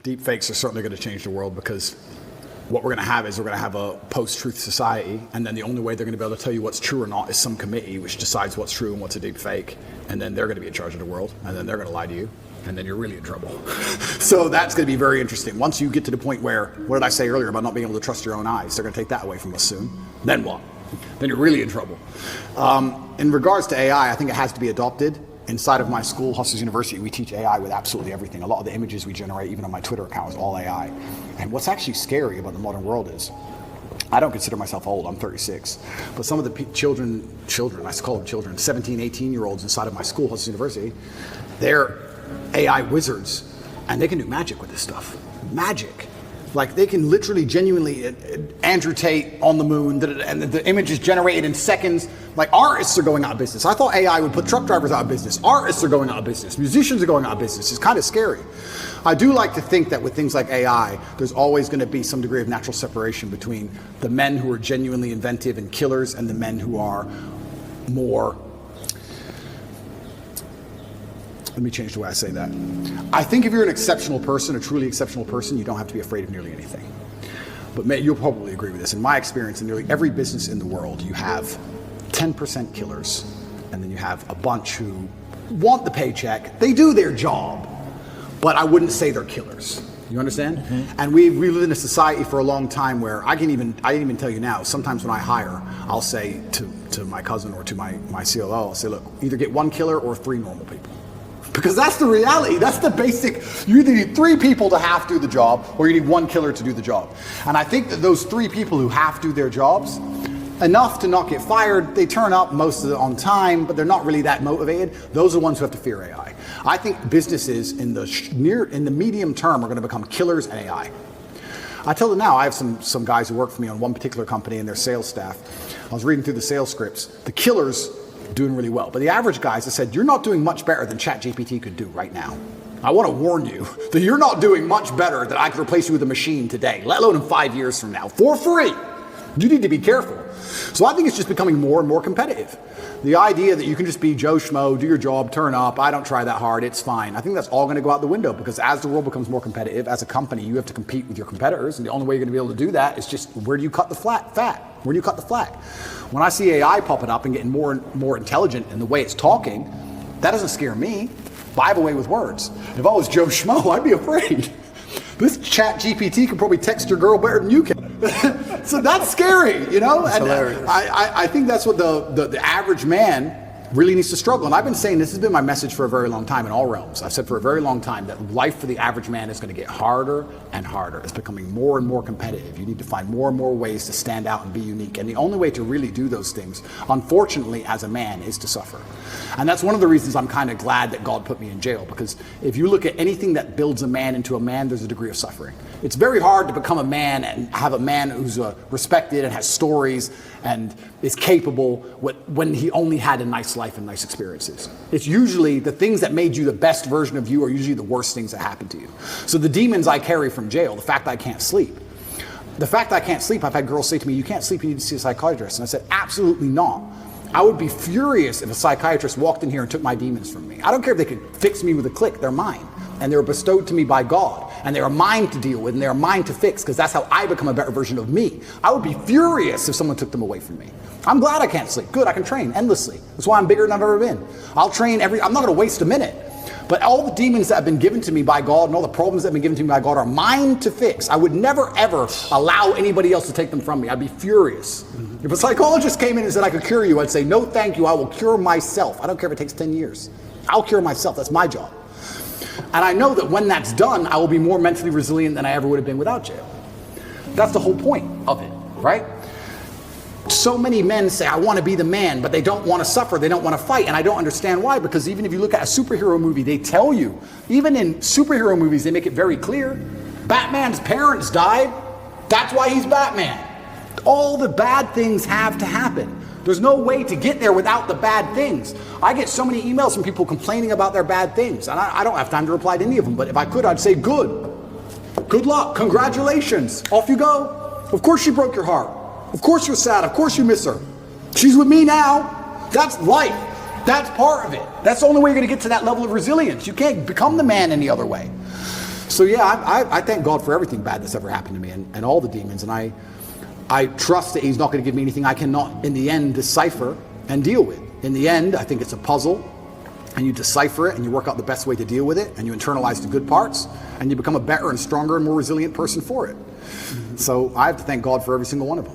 Deep fakes are certainly going to change the world, because what we're going to have is we're going to have a post-truth society, and then the only way they're going to be able to tell you what's true or not is some committee which decides what's true and what's a deep fake, and then they're going to be in charge of the world, and then they're going to lie to you, and then you're really in trouble. So that's going to be very interesting. Once you get to the point where, what did I say earlier about not being able to trust your own eyes? They're going to take that away from us soon. Then what? Then you're really in trouble. In regards to AI, I think it has to be adopted. Inside of my school, Hustlers University, we teach AI with absolutely everything. A lot of the images we generate, even on my Twitter account, is all AI. And what's actually scary about the modern world is, I don't consider myself old, I'm 36, but some of the children, I call them children, 17, 18-year-olds inside of my school, Hustlers University, they're AI wizards, and they can do magic with this stuff. Magic. Like, they can literally, genuinely, Andrew Tate on the moon, and the image is generated in seconds. Like, artists are going out of business. I thought AI would put truck drivers out of business. Artists are going out of business. Musicians are going out of business. It's kind of scary. I do like to think that with things like AI, there's always going to be some degree of natural separation between the men who are genuinely inventive and killers and the men who are more... Let me change the way I say that. I think if you're an exceptional person, a truly exceptional person, you don't have to be afraid of nearly anything. But you'll probably agree with this. In my experience, in nearly every business in the world, you have 10% killers, and then you have a bunch who want the paycheck. They do their job, but I wouldn't say they're killers. You understand? Mm-hmm. And we live in a society for a long time where I can even tell you now, sometimes when I hire, I'll say to my cousin or to my COO, I'll say, look, either get one killer or 3 normal people. Because that's the reality, that's the basic, you either need 3 people to half do the job, or you need 1 killer to do the job. And I think that those 3 people who half do their jobs, enough to not get fired, they turn up most of it on time, but they're not really that motivated, those are the ones who have to fear AI. I think businesses in the medium term are going to become killers and AI. I tell them now, I have some guys who work for me on one particular company and their sales staff. I was reading through the sales scripts. The killers doing really well. But the average guys have said, you're not doing much better than ChatGPT could do right now. I want to warn you that you're not doing much better than I could replace you with a machine today, let alone in 5 years from now, for free. You need to be careful. So I think it's just becoming more and more competitive. The idea that you can just be Joe Schmo, do your job, turn up, I don't try that hard, it's fine. I think that's all going to go out the window, because as the world becomes more competitive, as a company, you have to compete with your competitors, and the only way you're going to be able to do that is just, where do you cut the fat? Where do you cut the flag? When I see AI popping up and getting more and more intelligent in the way it's talking, that doesn't scare me. But I have a way with words. If I was Joe Schmo, I'd be afraid. This chat GPT can probably text your girl better than you can. So that's scary, you know? That's hilarious. I think that's what the average man really needs to struggle. And I've been saying, this has been my message for a very long time in all realms. I've said for a very long time that life for the average man is going to get harder and harder. It's becoming more and more competitive. You need to find more and more ways to stand out and be unique. And the only way to really do those things, unfortunately, as a man, is to suffer. And that's one of the reasons I'm kind of glad that God put me in jail, because if you look at anything that builds a man into a man, there's a degree of suffering. It's very hard to become a man and have a man who's respected and has stories and is capable when he only had a nice life and nice experiences. It's usually the things that made you the best version of you are usually the worst things that happen to you. So the demons I carry from jail, the fact that I can't sleep. The fact that I can't sleep, I've had girls say to me, you can't sleep, you need to see a psychiatrist. And I said, absolutely not. I would be furious if a psychiatrist walked in here and took my demons from me. I don't care if they could fix me with a click, they're mine. And they were bestowed to me by God. And they are mine to deal with, and they are mine to fix, because that's how I become a better version of me. I would be furious if someone took them away from me. I'm glad I can't sleep. Good, I can train endlessly. That's why I'm bigger than I've ever been. I'll train I'm not going to waste a minute. But all the demons that have been given to me by God and all the problems that have been given to me by God are mine to fix. I would never, ever allow anybody else to take them from me. I'd be furious. If a psychologist came in and said I could cure you, I'd say, no, thank you. I will cure myself. I don't care if it takes 10 years. I'll cure myself. That's my job. And I know that when that's done, I will be more mentally resilient than I ever would have been without jail. That's the whole point of it, right? So many men say, I want to be the man, but they don't want to suffer, they don't want to fight, and I don't understand why, because even if you look at a superhero movie, they tell you, even in superhero movies, they make it very clear, Batman's parents died, that's why he's Batman. All the bad things have to happen. There's no way to get there without the bad things. I get so many emails from people complaining about their bad things, and I don't have time to reply to any of them, but if I could, I'd say, good luck, congratulations, off you go. Of course she broke your heart. Of course you're sad, of course you miss her. She's with me now. That's life. That's part of it. That's the only way you're going to get to that level of resilience. You can't become the man any other way. So yeah, I thank God for everything bad that's ever happened to me and all the demons. And I trust that he's not going to give me anything I cannot, in the end, decipher and deal with. In the end, I think it's a puzzle, and you decipher it and you work out the best way to deal with it, and you internalize the good parts, and you become a better and stronger and more resilient person for it. So I have to thank God for every single one of them.